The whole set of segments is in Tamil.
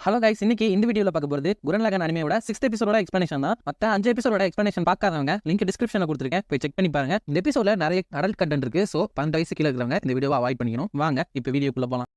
ஹலோ கைஸ், இன்னைக்கு இந்த வீடியோல பார்க்க போறது குரன் லாகன் அனிமேயோட 6th எபிசோட எக்ஸ்பிளனேஷன் தான். மத்த 5 எபிசோட எக்ஸ்பிளனேஷன் பார்க்காதவங்க லிங்க் டிஸ்கிரிப்ஷன்ல கொடுத்துருக்கேன், போய் செக் பண்ணி பாருங்க. இந்த எபிசோட்ல நிறைய அடல்ட் கண்டென்ட் இருக்கு. சோ 12 வயசு கீழ இருக்கிறவங்க இந்த வீடியோவை அவாய்ட் பண்ணிக்கணும். வாங்க இப்போ வீடியோக்குள்ள போலாம்.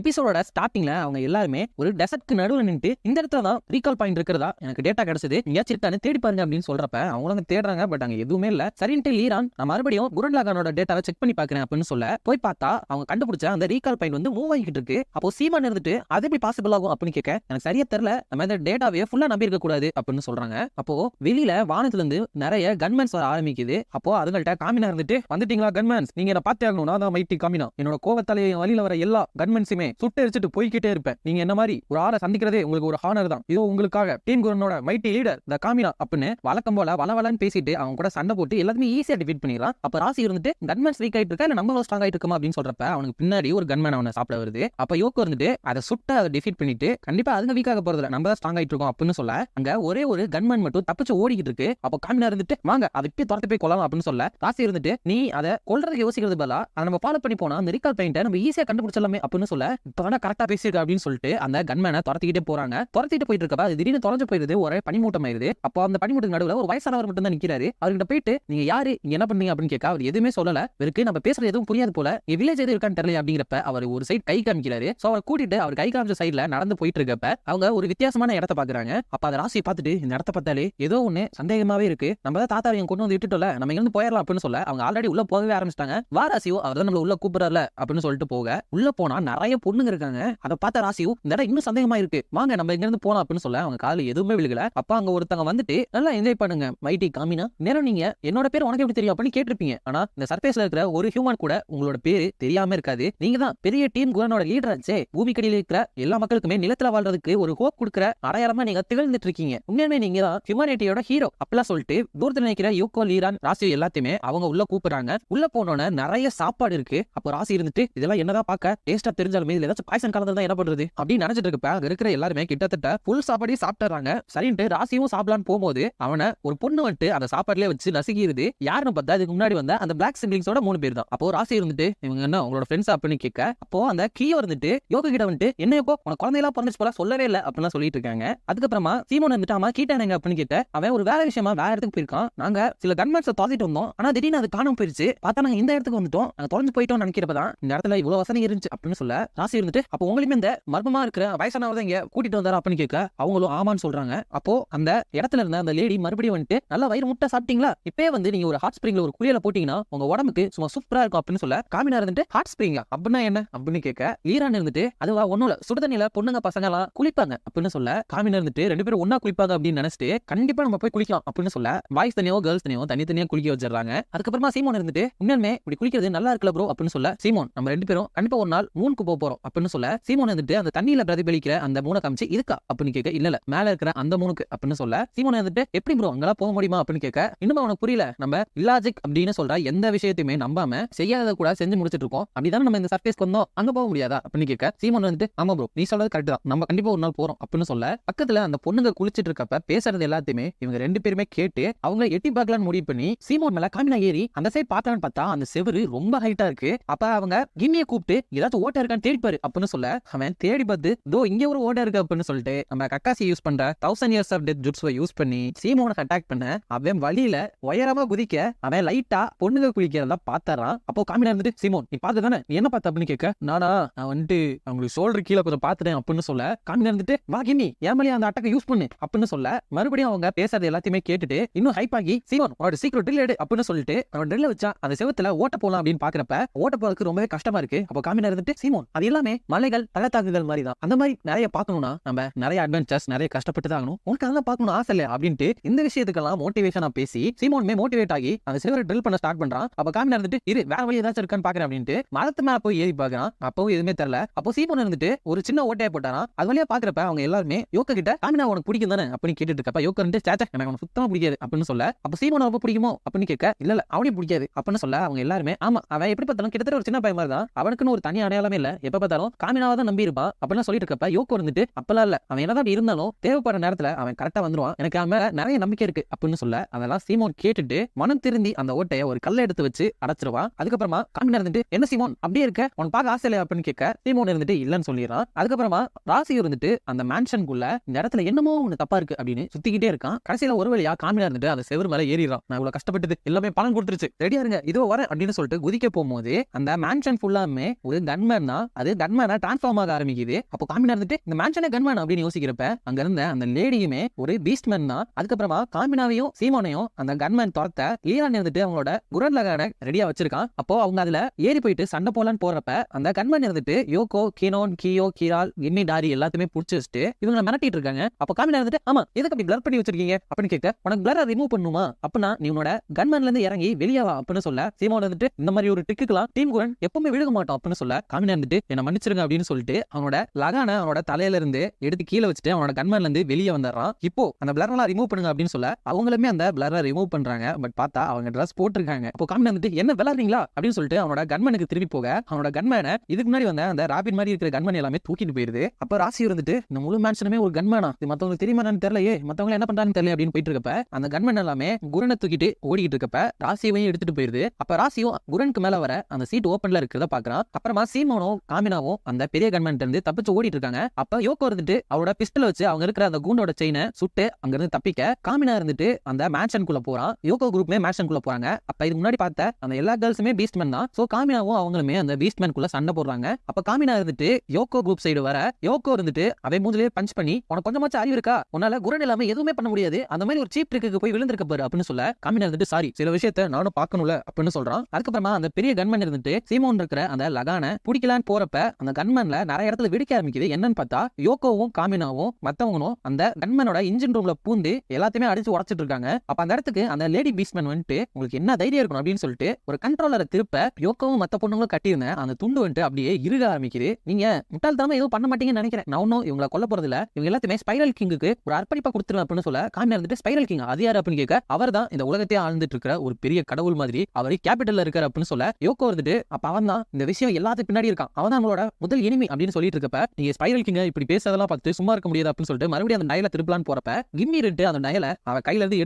எபிசோட ஸ்டார்டிங்ல அவங்க எல்லாருமே ஒரு டெசர்ட்க்கு நடுவில் நின்று இந்த இடத்துல தான் ரீகால் பாயிண்ட் இருக்கிறதா எனக்கு டேட்டா கிடைச்சது, எங்கேயாச்சும் இருக்கான்னு தேடி பாருங்க அப்படின்னு சொல்றப்ப அவங்க தேடுறாங்க. பட் அங்க எதுவுமே இல்ல. சரின்ட்டு லீரான் நான் மறுபடியும் குரன் லாகனோட டேட்டாவை செக் பண்ணி பாக்குறேன் அப்படின்னு சொல்ல போய் பார்த்தா அவங்க கண்டுபிடிச்ச அந்த ரீகால் பாயிண்ட் வந்து மூவ் ஆகிட்டு இருக்கு. அப்போ சீமான் இருந்துட்டு அது எப்படி பாசிபிள் ஆகும் அப்படின்னு கேட்க எனக்கு சரியா தெரியல, நம்ம இந்த டேட்டாவே ஃபுல்லா நம்பி இருக்க கூடாது அப்படின்னு சொல்றாங்க. அப்போ வெளியில வானத்துல இருந்து நிறைய கன்மேன்ஸ் வர ஆரம்பிக்குது. அப்போ அதுங்கள்ட்ட காமினா இருந்துட்டு, வந்துட்டீங்களா கன்மேன்ஸ், நீங்க என்ன பார்த்தே ஆகணும், நான் தான் மைட்டி காமினா, என்னோட கோவத்தாலே வழியில வர எல்லா கன்மேன்ஸுமே சுட்டு எரிச்சிட்டு போய்கிட்டே இருப்பேன். நீங்க என்ன மாதிரி ஒரு ஆளை சந்திக்கிறதே உங்களுக்கு ஒரு ஹானர் தான். இதோ உங்களுக்காக டீம் குரனோட மைட்டி லீடர் த காமினா அப்படின்னு வழக்கம் போல வளவலன்னு பேசிட்டு அவங்க கூட சண்டை போட்டு எல்லாத்தையுமே ஈஸியா டிஃபீட் பண்ணிடலாம். அப்ப ராசி இருந்துட்டு கன்மேன் வீக் ஆயிட்டு இருக்கா இல்ல நம்ம ஸ்ட்ராங் ஆயிட்டு இருக்கோமா அப்படின்னு சொல்றப்ப அவனுக்கு பின்னாடி ஒரு கன்மேன் அவனை சாப்பிட வருது. அப்ப யோக்கு வந்துட்டு அதை சுட்ட அதை டிஃபீட் பண்ணிட்டு கண்டிப்பா அதுங்க வீக் ஆக போறதில்ல, நம்ம தான் ஸ்ட்ராங் ஆயிட்டு இருக்கோம் அப்படின்னு சொல்ல அங்க ஒரே ஒரு கன்மேன் மட்டும் தப்பிச்சு ஓடிக்கிட்டு இருக்கு. அப்போ காமினா இருந்துட்டு வாங்க அதை இப்படி துரத்து போய் கொள்ளலாம் அப்படின்னு சொல்ல ராசி இருந்துட்டு நீ அதை கொல்றதுக்கு யோசிக்கிறது பதிலா அதை நம்ம ஃபாலோ பண்ணி போனா அந்த ரீகால் பாயிண்ட்டை நம்ம ஈஸியா கண்டுபிடிச்சலாமே அப்படின்னு சொல்ல இப்ப வேணா கரெக்டா பேசியிருக்க அப்படின்னு சொல்லிட்டு அந்த கன்மேனை துரத்திக்கிட்டே போறாங்க. துரத்திட்டு போயிட்டு இருக்கப்ப அது திடீர்னு தொலைஞ்சு போயிருது, ஒரே பனிமூட்டம் ஆயிருது. அப்போ அந்த பனிமூட்டத்துக்கு நடுவில் ஒரு வயசானவர் மட்டும் தான் நிக்கிறாரு. அவர்கிட்ட போயிட்டு நீங்க யாரு, இங்க என்ன பண்ணீங்க அப்படின்னு கேட்க அவர் எதுவுமே சொல்லல. இவருக்கு நம்ம பேசுறது எதுவும் புரியாது போல, வில்லேஜ் எது இருக்கான்னு தெரியல அப்படிங்கிறப்ப அவர் ஒரு சைட் கை காமிக்கிறாரு. சோ அவர் கூட்டிட்டு அவர் கை காமிச்ச சைட்ல நடந்து போயிட்டு இருக்கப்ப அவங்க ஒரு வித்தியாசமான இடத்தை பாக்குறாங்க. அப்ப அதை ராசியை பார்த்துட்டு இந்த இடத்த பார்த்தாலே ஏதோ ஒண்ணு சந்தேகமாவே இருக்கு, நம்ம தான் தாத்தாவையும் கொண்டு வந்து விட்டுட்டோம்ல, நம்ம இங்க இருந்து போயிடலாம் அப்படின்னு சொல்ல அவங்க ஆல்ரெடி உள்ள போகவே ஆரம்பிச்சிட்டாங்க. வா ராசியோ, அவர் தான் நம்மள உள்ள கூப்பிடறல அப்படின்னு சொல்லிட்டு போக உள்ள போனா நிறைய பொண்ணுங்க இருக்காங்க. அதை பார்த்த ராசியோ இந்த இடம் இன்னும் சந்தேகமா இருக்கு, வாங்க நம்ம இங்க இருந்து போலாம் அப்படின்னு சொல்ல அவங்க கால எதுவுமே விழுகல. அப்ப அங்க ஒருத்தங்க வந்துட்டு நல்லா என்ஜாய் பண்ணுங்க மைட்டி காமினா, நேரம் நீங்க என்னோட பேர் உனக்கு எப்படி தெரியும் அப்படின்னு கேட்டிருப்பீங்க. ஆனா இந்த சர்ஃபேஸ்ல இருக்கிற ஒரு ஹியூமன் கூட உங்களோட பேரு தெரியாம இருக்காது. நீங்க தான் பெரிய டீம் குரனோட லீடர் ஆச்சே, பூமிக்கடியில் இருக்கிற எல்லா மக்களுக்குமே நிலத்துல வாழ்றதுக்கு ஒரு ஹோப் கொடுக்குற அடையாளமா நீங்க திகழ்ந்துட்டு இருக்கீங்க. உண்மையுமே நீங்க தான் ஹியூமனிட்டியோட ஹீரோ அப்படிலாம் சொல்லிட்டு தூரத்துல நினைக்கிற யூகோ லீரான் ராசி எல்லாத்தையுமே அவங்க உள்ள கூப்பிடுறாங்க. உள்ள போனோன்னு நிறைய சாப்பாடு இருக்கு. அப்போ ராசி இருந்துட்டு இதெல்லாம் என்னதான் பார்க்க டேஸ்டா தெரிஞ்சாலுமே இதுல ஏதாச்சும் பாய்சன் கலந்தா என்ன பண்றது அப்படின்னு நினைச்சிட்டு இருக்கப்ப அங்க இருக்கிற எல்லாருமே கிட்டத்தட்ட ஃபுல் சாப்பாடையும் சாப்பிட்டுறாங்க. சரின்ட்டு ராசியும் சாப்பிடலான்னு போகும்போது அவனை ஒரு பொண்ணு வந்துட்டு அந்த சாப்பாடுலயே வச்சு நசுக்கிடுது. யாருன்னு பார்த்தா அதுக்கு முன்னாடி வந்த அந்த பிளாக் சிப்லிங்ஸோட 3 பேர் தான். அப்போ ராசி இருந்துட்டு இவங்க என்ன உங்களோட ஃப்ரெண்ட்ஸ் அப்படின்னு கேட்க அப்போ அந்த கீயோ இருந்துட்டு யோகா கிட்ட வந்துட்டு என்ன இப்போ உனக்கு குழந்தையெல்லாம் பிறந்துச்சு போல சொல்லவே இல்லை அப்படின்னு சொல்லிட்டு இருக்காங்க. அதுக்கப்புறமா சீமோன் வந்துட்டு ஆமா கீட்டானுங்க அப்படின்னு கேட்ட அவன் ஒரு வேற விஷயமா வேற இடத்துக்கு போயிருக்கான். நாங்க சில கன்மேன்ஸை தொலைச்சிட்டு வந்தோம், ஆனா திடீர்னு அது காணாம போயிருச்சு, பார்த்தா நாங்க இந்த இடத்துக்கு வந்துட்டோம், நாங்க தொலைஞ்சு போயிட்டோம் நினைக்கிறப்பதான் இந்த இடத்துல இவ்வளவு வசதி இருந்துச்சு அப்படின்னு சொல்ல ராசி இருந்துட்டு அப்போ உங்களுமே இந்த மர்மமா இருக்கிற வயசானவர் தான் இங்க கூட்டிட்டு வந்தாரா அப்படின்னு கேட்க அவங்களும் ஆமான்னு சொல்றாங்க. அப்போ அந்த இடத்துல இருந்த அந்த லேடி மறுபடியும் வந்துட்டு நல்லா வயிறு முட்டை சாப்பிட்டீங்களா, இப்பவே வந்து நீங்க ஒரு ஹாட் ஸ்பிரிங்ல ஒரு குளியல போட்டீங்கன்னா உங்க உடம்புக்கு சும்மா சூப்பரா இருக்கும் அப்படின்னு சொல்ல காமினா இருந்துட்டு ஹாட் ஸ்பிரிங்கா அப்படின்னா என்ன அப்படின்னு கேட்க லீரான் இருந்துட்டு அதுவா ஒண்ணும் இல்ல, சுடுதண்ணில பொண்ணுங்க பசங்க எல்லாம் குளிப்பாங்க அப்படின்னு சொல்ல காமினா இருந்துட்டு 2 பேரும் ஒன்னா குளிப்பாங்க அப்படின்னு நினைச்சிட்டு கண்டிப்பா நம்ம போய் குளிக்கலாம் அப்படின்னு சொல்ல பாய்ஸ் தனியோ கேர்ள்ஸ் தனியோ தனித்தனியா குளிக்க வச்சிடறாங்க. அதுக்கப்புறமா சீமோன் இருந்துட்டு உண்மையுமே இப்படி குளிக்கிறது நல்லா இருக்குல்ல ப்ரோ அப்படின்னு சொல்ல சீமோன் நம்ம 2 பேரும் கண்டிப்பா ஒரு நாள் மூணுக்கு போறோம் அப்படின்னு சொல்ல சீமோன் இருந்துட்டு அந்த தண்ணியில பிரதிபலிக்கிற அந்த மூணை காமிச்சு இதுக்கா அப்படின்னு கேட்க இல்ல மேல இருக்கிற அந்த மூணுக்கு அப்படின்னு சொல்ல சீமோன் வந்துட்டு எப்படி ப்ரோ அங்கெல்லாம் போக முடியுமா அப்படின்னு கேட்க இன்னும் அவனுக்கு புரியல, நம்ம இல்லாஜிக் அப்படின்னு சொல்ற எந்த விஷயத்தையுமே நம்பாம செய்யாத கூட செஞ்சு முடிச்சிட்டு இருக்கோம், அப்படிதான் நம்ம இந்த சர்ஃபேஸ்க்கு வந்தோம், அங்க போக முடியாதா அப்படின்னு கேட்க சீமோன் வந்துட்டு ஆமா ப்ரோ நீ சொல்றது கரெக்ட் தான், நம்ம கண்டிப்பா ஒரு நாள் போறோம் அப்படின்னு சொல்ல பக்கத்துல அந்த பொண்ணுங்க குளிச்சிட்டு இருக்கப்ப பேசுறது எல்லாத்தையுமே இவங்க 2 பேருமே கேட்டு அவங்க எட்டி பார்க்கலான்னு முடிவு பண்ணி சீமோன் மேல காமினா ஏறி அந்த சைட் பார்க்கலான்னு பார்த்தா அந்த செவரு ரொம்ப ஹைட்டா இருக்கு. அப்ப அவங்க கிம்மியை கூப்பிட்டு ஏதாச்சும் ஓட்ட இருக்கான்னு தேடிப்பாரு அப்படின்னு சொல்ல அவன் தேடி பார்த்து தோ இங்க ஒரு ஓட்ட இருக்கு அப்படின்னு சொல்லிட்டு நம்ம கக்காசி யூஸ் பண்ற 1000 years of death ஜுட்ஸுவை யூஸ் பண்ணி சீமோனை அட்டாக் பண்ண அவன் வழியில உயரமா குதிக்க அவன் லைட்டா பொண்ணுங்க குளிக்கிறதா பாத்துறான். அப்போ காமினா இருந்துட்டு சீமோன் நீ பார்த்து தானே, நீ என்ன பார்த்த அப்படின்னு கேட்க நான் வந்துட்டு அவங்களுக்கு ஷோல்டர் கீழே கொஞ்சம் பார்த்துட்டேன் அப்படின்னு சொல்ல காமினா இருந்துட்டு வா கிம்மி ஏமலையா அந்த அட்டாக்கை யூஸ் பண்ணு அப்படின்னு சொல்ல மறுபடியும் அவங்க பேசுறது எல்லாத்தையுமே கேட்டுட்டு இன்னும் ஹைப் ஆகி சீமோன் அவரோட சீக்கிரம் ட்ரில் எடு அப்படின்னு சொல்லிட்டு அவன் ட்ரில்ல வச்சா அந்த செவத்துல ஓட்ட போலாம் அப்படின்னு பாக்குறப்ப ஓட்ட போறதுக்கு ரொம்பவே கஷ்டமா இருக்கு. அப்போ காமினா இருந்துட்டு சீமோன் அது எல்லாமே மலைகள் பள்ளத்தாக்குகள் மாதிரி தான், அந்த மாதிரி நிறைய பார்க்கணும்னா நம்ம நிறைய அட்வென்ச்சர்ஸ் நிறைய கஷ்டப்பட்டு தான் ஆகணும், உனக்கு அதெல்லாம் பார்க்கணும் ஆசை இல்லையா அப்படின்ட்டு இந்த விஷயத்துக்கெல்லாம் மோட்டிவேஷனா பேசி சீமோனுமே மோட்டிவேட் ஆகி அந்த சிவரை ட்ரில் பண்ண ஸ்டார்ட் பண்றான். அப்ப காமினா இருந்துட்டு இரு வேற வழி ஏதாச்சும் இருக்கான்னு பாக்குறேன் அப்படின்ட்டு மரத்து மேல போய் ஏறி பாக்குறான். அப்பவும் எதுவுமே தெரியல. அப்போ சீமோன் இருந்துட்டு ஒரு சின்ன ஓட்டையை போட்டாரான். அது வழியா பாக்குறப்ப அவங்க எல்லாருமே யோகா கிட்ட காமினா உனக்கு பிடிக்கும் தானே அப்படின்னு கேட்டுட்டு இருக்கப்ப யோகா இருந்துட்டு சேச்சா எனக்கு அவனுக்கு சுத்தமா பிடிக்காது அப்படின்னு சொல்ல அப்ப சீமோன் ரொம்ப பிடிக்குமோ அப்படின்னு கேட்க இல்ல அவனையும் பிடிக்காது அப்படின்னு சொல்ல அவங்க எல்லாருமே ஆமா அவன் எப்படி பார்த்தாலும் கிட்டத்தட்ட ஒரு சின்ன பையன் மாதிரி தான், அவனுக்குன்னு ஒரு தனி அடையாளமே இல்ல, எப்ப எப்ப பார்த்தாலும் காமினாவை தான் நம்பி இருப்பான் அப்படிலாம் சொல்லிட்டு இருக்கப்ப யோகோ இருந்துட்டு அப்பெல்லாம் இல்ல, அவன் என்னதான் இருந்தாலும் தேவைப்படுற நேரத்துல அவன் கரெக்டா வந்துருவான், எனக்கு அவன் மேல நிறைய நம்பிக்கை இருக்கு அப்படின்னு சொல்ல அதெல்லாம் சீமோன் கேட்டுட்டு மனம் திருந்தி அந்த ஓட்டையை ஒரு கல்லை எடுத்து வச்சு அடைச்சிருவான். அதுக்கப்புறமா காமினா இருந்துட்டு என்ன சீமோன் அப்படியே இருக்க, உனக்கு பார்க்க ஆசை இல்லையா அப்படின்னு கேட்க சீமோன் இருந்துட்டு இல்லன்னு சொல்லிடுறான். அதுக்கப்புறமா ராசி இருந்துட்டு அந்த மேன்ஷனுக்குள்ள இந்த இடத்துல என்னமோ ஒண்ணு தப்பா இருக்கு அப்படின்னு சுத்திக்கிட்டே இருக்கான். கடைசியில ஒரு வழியா காமினா இருந்துட்டு அந்த செவர் மேல ஏறிடுறான். நான் இவ்வளவு கஷ்டப்பட்டது எல்லாமே பலன் கொடுத்துருச்சு, ரெடியா இருங்க இதோ வரேன் அப்படின்னு சொல்லிட்டு குதிக்க போகும்போது அந்த மேன்ஷன் ஃபுல்லாமே ஒரு கன்மேன் தான், அது கன்மேனா டிரான்ஸ்ஃபார்ம் ஆக ஆரம்பிக்குது. அப்போ காமினா இருந்துட்டு இந்த மேன்ஷனே கன்மேன் அப்படின்னு யோசிக்கிறப்ப அங்க இருந்த அந்த லேடியுமே ஒரு பீஸ்ட்மேன் தான். அதுக்கப்புறமா காமினாவையும் சீமோனையும் அந்த கன்மேன் துரத்த லீரான் இருந்துட்டு அவங்களோட குரன் லகான ரெடியா வச்சிருக்கான். அப்போ அவங்க அதுல ஏறி போயிட்டு சண்டை போலான்னு போறப்ப அந்த கன்மேன் இருந்துட்டு யோகோ, கினோன், கியோ, கிரால், கின்னி, டாரி எல்லாத்தையுமே புடிச்சு வச்சுட்டு இவங்க மிரட்டிட்டு இருக்காங்க. அப்போ காமினா இருந்துட்டு ஆமா எதுக்கு அப்படி பிளர் பண்ணி வச்சிருக்கீங்க அப்படின்னு கேட்க உனக்கு பிளரை ரிமூவ் பண்ணுமா அப்படின்னா நீ உன்னோட கன்மேன்ல இருந்து இறங்கி வெளியாவா அப்படின்னு சொல்ல சீமோன் வந்துட்டு இந்த மாதிரி ஒரு ட்ரிக்குலாம் டீம் குரன் எப்பவுமே விழுக மாட்டோம் அப்படின்னு சொல்ல காமினா இருந்துட்டு என்ன மன்னிச்சிருங்க அப்படின்னு சொல்லிட்டு அவனோட லகான அவனோட தலையில இருந்து எடுத்து கீழே வச்சுட்டு அவனோட கன்மேன்ல இருந்து வெளியே வந்துடுறான். இப்போ அந்த பிளர்லாம் ரிமூவ் பண்ணுங்க அப்படின்னு சொல்ல அவங்களுமே அந்த பிளரை ரிமூவ் பண்றாங்க. பட் பார்த்தா அவங்க ட்ரெஸ் போட்டிருக்காங்க. அப்போ காமினா வந்துட்டு என்ன விளையாடுறீங்களா அப்படின்னு சொல்லிட்டு அவனோட கன்மேனுக்கு திரும்பி போக அவனோட கன்மேனை இதுக்கு முன்னாடி வந்த அந்த ராபின் மாதிரி இருக்கிற கன்மேன் எல்லாமே தூக்கிட்டு போயிருது. அப்ப ராசி இருந்துட்டு இந்த முழு மேன்ஷனுமே ஒரு கன்மேனா, இது மத்தவங்களுக்கு தெரியுமான்னு தெரியலையே, மத்தவங்க என்ன பண்றான்னு தெரியல அப்படின்னு போயிட்டு இருக்கப்ப அந்த கன்மேன் எல்லாமே குரனை தூக்கிட்டு ஓடிட்டு இருக்கப்ப ராசியையும் எடுத்துட்டு போயிருது. அப்ப ராசியும் குரனுக்கு மேல வர அந்த சீட் ஓப்பன்ல இருக்கிறத பாக்குறான். அப்புறமா சீமோனும் காமினாவும் அந்த பெரிய கன்மேன் இருந்து தப்பிச்சு ஓடிட்டு இருக்காங்க. அப்ப யோகோ இருந்துட்டு அவரோட பிஸ்டல் வச்சு அவங்க இருக்கிற அந்த கூண்டோட செயினை சுட்டு அங்க இருந்து தப்பிக்க காமினா இருந்துட்டு அந்த மேன்ஷனுக்குள்ள போறான். யோகோ குரூப்மே மேன்ஷனுக்குள்ள போறாங்க. அப்ப இதுக்கு முன்னாடி பார்த்த அந்த எல்லா கேர்ள்ஸுமே பீஸ்ட்மேன் தான். சோ காமினாவும் அவங்களுமே அந்த பீஸ்ட்மேனுக்குள்ள சண்டை போடுறாங்க. அப்ப காமினா இருந்துட்டு யோகோ குரூப் சைடு வர யோகோ இருந்துட்டு அவன் மூஞ்சிலே பஞ்ச் பண்ணி உனக்கு கொஞ்சமாச்சும் அறிவு இருக்கா, உன்னால குரன் இல்லாம எதுவுமே பண்ண முடியாது, அந்த மாதிரி ஒரு சீப் ட்ரிக்கு போய் விழுந்திருக்க பாரு அப்படின்னு சொல்ல காமினா இருந்துட்டு சாரி சில விஷயத்த நானும் பார்க்கணும்ல அப்படின்னு சொல்றான். அதுக்கப்புறமா அந்த பெரிய கன்மேன் இருந்துட்டு சீமோன் இருக்கிற அந்த லகான பிடிக்கலான்னு போறப்ப அந்த கன்மேன்ல நிறைய இடத்துல வெடிக்க ஆரம்பிக்குது. என்னன்னு பார்த்தா யோகோவும் காமினாவும் மத்தவங்களும் அந்த கன்மேனோட இன்ஜின் ரூம்ல பூந்து எல்லாத்தையுமே அடிச்சு உடைச்சிட்டு இருக்காங்க. அப்ப அந்த இடத்துக்கு அந்த லேடி பீஸ்ட்மேன் வந்துட்டு உங்களுக்கு என்ன தைரியம் இருக்கணும் அப்படின்னு சொல்லிட்டு ஒரு கண்ட்ரோலரை திருப்ப யோகோவும் மத்த பொண்ணுங்களும் கட்டியிருந்தேன் அந்த துண்டு வந்துட்டு அப்படியே இருக ஆரம்பிக்குது. நீங்க முட்டாள்தனமா எதுவும் பண்ண மாட்டீங்கன்னு நினைக்கிறேன், நான் ஒன்னும் இவங்களை கொல்ல போறது இல்ல, இவங்க எல்லாத்தையுமே ஸ்பைரல் கிங்குக்கு ஒரு அர்ப்பணிப்பா கொடுத்துருவேன் அப்படின்னு சொல்ல காமினா இருந்துட்டு ஸ்பைரல் கிங் அது யாரு அப்படின்னு கேட்க அவர் தான் இந்த உலகத்தையே ஆழ்ந்துட்டு இருக்கிற ஒரு பெரிய கடவுள் மாதிரி, அவர் கேபிட்டல்ல இருக்காரு அப்படின்னு சொல்ல யோகோ வந்துட்டு அப்ப அவன் தான் இந்த விஷயம் எல்லாத்துக்கு பின்னாடி இருக்கான், அவன் தான் நம்மளோட முதல் எனிமி அப்படின்னு சொல்லிட்டு இருக்கப்ப நீங்க ஸ்பைரல் கிங்க இப்படி பேசுறதெல்லாம் பார்த்து சும்மா இருக்க முடியாது அப்படின்னு சொல்லிட்டு மறுபடியும் அந்த டயலை திருப்பலான்னு போறப்ப கிம்மி ரெட்டு அந்த டயலை அவன் கையில இருந்து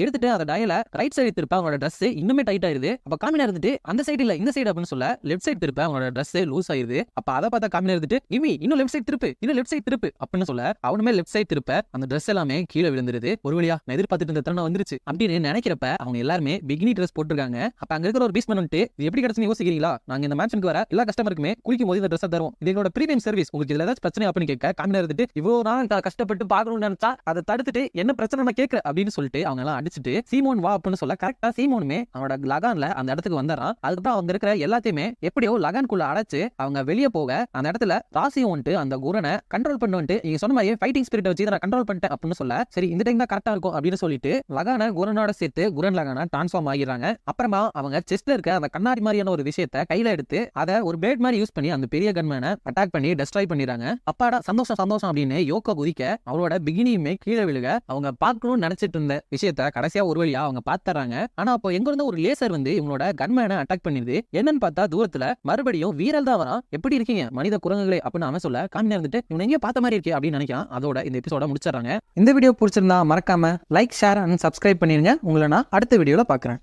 எடுத்துட்டு அந்த டயலை ரைட் சைடு திருப்ப அவனோட ட்ரெஸ் இன்னுமே டைட் ஆயிருது. அப்ப காமினா இருந்துட்டு அந்த சைடு இல்ல இந்த சைடு அப்படின்னு சொல்ல லெஃப்ட் சைடு திருப்ப அவனோட ட்ரெஸ் லூஸ் ஆயிருது. அப்ப அதை பார்த்தா காமினா இருந்துட்டு கிம்மி இன்னும் லெஃப்ட் சைடு திருப்பு, இன்னும் லெஃப்ட் சைடு திருப்பு அப்படின்னு சொல்ல அவனுமே லெஃப்ட் சைடு திருப்ப அந்த ட்ரெஸ் எல்லாமே கீழே விழுந்துருது. ஒரு வழியா நான் எதிர்பார்த்துட்டு இருந்த தருணம் வந்துருச்சு அப்படின்னு நினைக்கிறப்ப அவங்க எல்லாருமே பிகினி ட்ரெஸ் போட்டுருக்காங்க. அப்ப அங்க இருக்கிற ஒரு பீஸ்மேன் வந்துட்டு இது எப்படி கிடைச்சுன்னு யோசிக்கிறீங்களா, நாங்க இந்த மேட்சுக்கு வர எல்லா கஸ்டமருக்குமே குளிக்கும் போது இந்த ட்ரெஸ் தருவோம், இது எங்களோட பிரீமியம் சர்வீஸ், உங்களுக்கு இதுல ஏதாச்சும் பிரச்சனை அப்படின்னு கேட்க காமினா இருந்துட்டு இவ்வளவு நாள் கஷ்டப்பட்டு பாக்கணும்னு நினைச்சா அதை தடுத்துட்டு என்ன பிரச்சனை நான் கேட்க அப்படின்னு சொல்லிட்டு அவங்க எல்லாம் அடிச்சுட்டு சீமோன் வா அப்படின்னு சொல்ல கரெக்டா சீமோனுமே அவனோட லகான்ல அந்த இடத்துக்கு வந்துறான். அதுக்கப்புறம் அவங்க இருக்கிற எல்லாத்தையுமே எப்படியோ லகான்குள்ள அடைச்சு அவங்க வெளியே போக அந்த இடத்துல ராசியும் வந்துட்டு அந்த குரனை கண்ட்ரோல் பண்ணிட்டு நீங்க சொன்ன மாதிரி ஃபைட்டிங் ஸ்பிரிட் வச்சு நான் கண்ட்ரோல் பண்ணிட்டேன் அப்படின்னு சொல்ல சரி இந்த டைம் தான் கரெக்டா இருக்கும் அப்படின்னு சொல்லிட்டு லகான குரனோட சேர்த்து குரன் லகான டிரான்ஸ்ஃபார்ம் ஆகிறாங்க. அப்புறமா அவங்க செஸ்ட்ல இருக்க அந்த கண்ணாடி மாதிரியான ஒரு விஷயத்தை கையில எடுத்து அதை ஒரு பிளேட் மாதிரி யூஸ் பண்ணி அந்த பெரிய கன்மேனை அட்டாக் பண்ணி டெஸ்ட்ராய் பண்ணிடுறாங்க. அப்பாடா சந்தோஷம் சந்தோஷம் அப்படின்னு யோகோ குதிக்க அவரோட பிகினியுமே கீழே விழுக அவங்க பார்க்கணும்னு நினைச்சிட்டு இருந்த விஷயத்த கடைசியா ஒரு வழியா அவங்க பாத்துறாங்க. ஆனா அப்போ எங்க இருந்த ஒரு லேசர் வந்து இவங்களோட கன்மேனை அட்டாக் பண்ணிடுது. என்னன்னு பார்த்தா தூரத்துல மறுபடியும் வீரல் தான் வரான். எப்படி இருக்கீங்க மனித குரங்குகளே அப்படின்னு அவன் சொல்ல காமினா இருந்துட்டு இவன் எங்கேயோ பார்த்த மாதிரி இருக்கே அப்படின்னு நினைக்கிறான். அதோட இந்த எபிசோட முடிச்சிடறாங்க. இந்த வீடியோ பிடிச்சிருந்தா மறக்காம லைக், ஷேர் அண்ட் சப்ஸ்கிரைப் பண்ணிருங்க. உங்களை நான் அடுத்த வீடியோல பாக்குறேன்.